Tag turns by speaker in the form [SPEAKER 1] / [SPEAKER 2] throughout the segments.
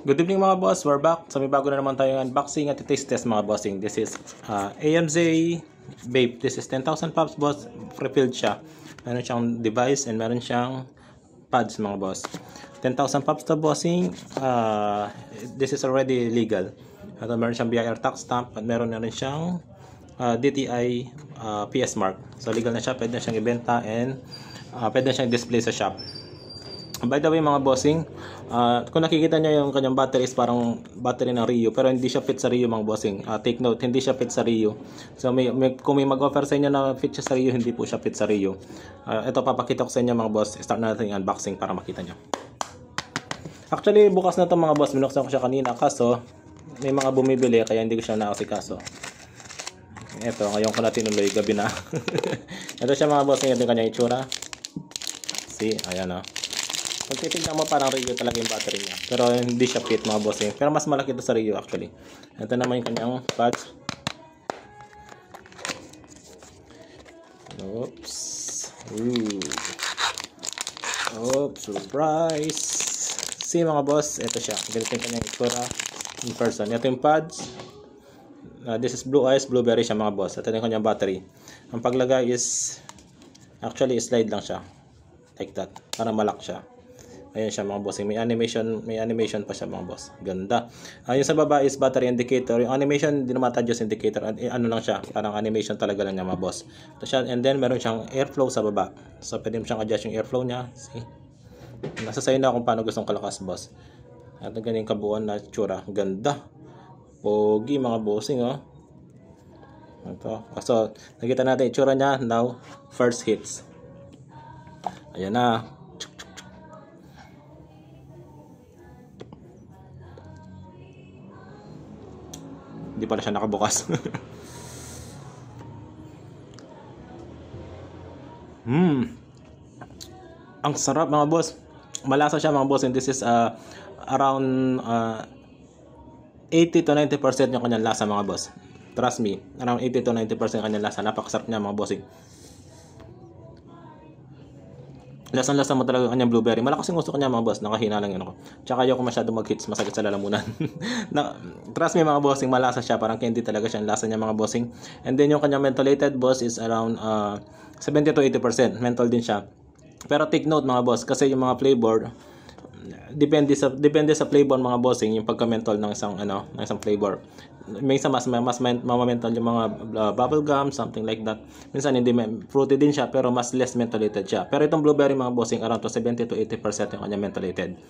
[SPEAKER 1] Good evening mga boss, we're back. So may bago na naman tayong unboxing at taste test mga bossing. This is AMZ Vape. This is 10,000 pops boss, refilled siya. Meron siyang device and meron siyang pads mga boss. 10,000 pops to bossing. This is already legal. At meron siyang BIR tax stamp at meron na rin siyang DTI PS mark. So legal na siya, pwede na siyang ibenta and pwede na siyang display sa shop. By the way mga bossing, kung nakikita nyo yung kanyang battery is parang battery ng Rio, pero hindi siya fit sa Rio mga bossing. Take note, hindi siya fit sa Rio. So kung may mag-offer sa inyo na fit siya sa Rio, hindi po siya fit sa Rio. Ito papakita ko sa inyo mga boss. Start na natin yung unboxing para makita nyo. Actually bukas na to mga boss, binuksan ko siya kanina kaso may mga bumibili kaya hindi ko siya naasikaso. Ito, ngayon ko na tinuloy, gabi na. Ito siya mga bossing, ito yung kanyang itsura. See, ayan o. Kung titignan mo parang Rio talaga yung battery niya. Pero hindi siya fit mga bossing. Pero mas malaki ito sa Rio actually. Ito naman yung kanyang pads. Oops. Ooh. Oops, surprise. See mga boss, ito siya. Ganito yung kanyang itsura in person. Ito yung pads. This is Blue Ice, blueberry siya mga boss. Ito yung kanyang battery. Ang paglagay is actually slide lang siya. Like that. Para malak siya. Ayan siya mga bossing. May animation pa siya mga boss. Ganda. Yung sa baba is battery indicator. Yung animation, hindi naman tadjust indicator. Ano lang siya. Parang animation talaga lang niya mga boss. Ito siya. And then meron siyang airflow sa baba. So pwede mo siyang adjust yung airflow niya. See? Nasa sayo na kung paano gustong kalakas boss. At ganyan kabuuan na tsura. Ganda. Pogi mga bossing oh. Ito. So nakita natin itsura niya. Now first hits. Ayan na. Hindi pala siya nakabukas. Ang sarap mga boss. Malasa siya mga boss. And this is around 80 to 90% yung kanyang lasa mga boss. Trust me. Around 80 to 90% kanyang lasa. Napakasarap niya mga bossing. Lasang-lasa mo talaga kanyang blueberry. Malakas yung gusto kanya mga boss. Nakahina lang yun ako. Tsaka ayoko masyado mag-hits. Masakit sa lalamunan. Trust me mga bossing. Malasa siya. Parang candy talaga siya. Ang lasa niya mga bossing. And then yung kanyang mentholated boss is around 70 to 80%. Menthol din siya. Pero take note mga boss. Kasi yung mga flavor depende sa flavor mga bossing. Yung pagka-menthol ng isang flavor. Minsan mas mama-menthol yung mga bubble gum, something like that. Minsan hindi fruity din siya pero mas less mentholated siya. Pero itong blueberry mga bossing around to 70 to 80% yung kanya mentholated.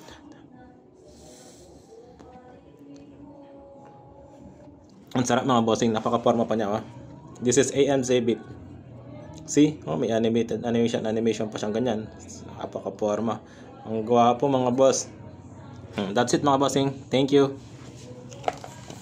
[SPEAKER 1] Ang sarap mga bossing, napaka-forma pa niya oh. This is AMZ Vape. See? Oh, may animation pa siyang ganyan. Napaka-forma. Ang gwapo mga boss. That's it mga bossing. Thank you.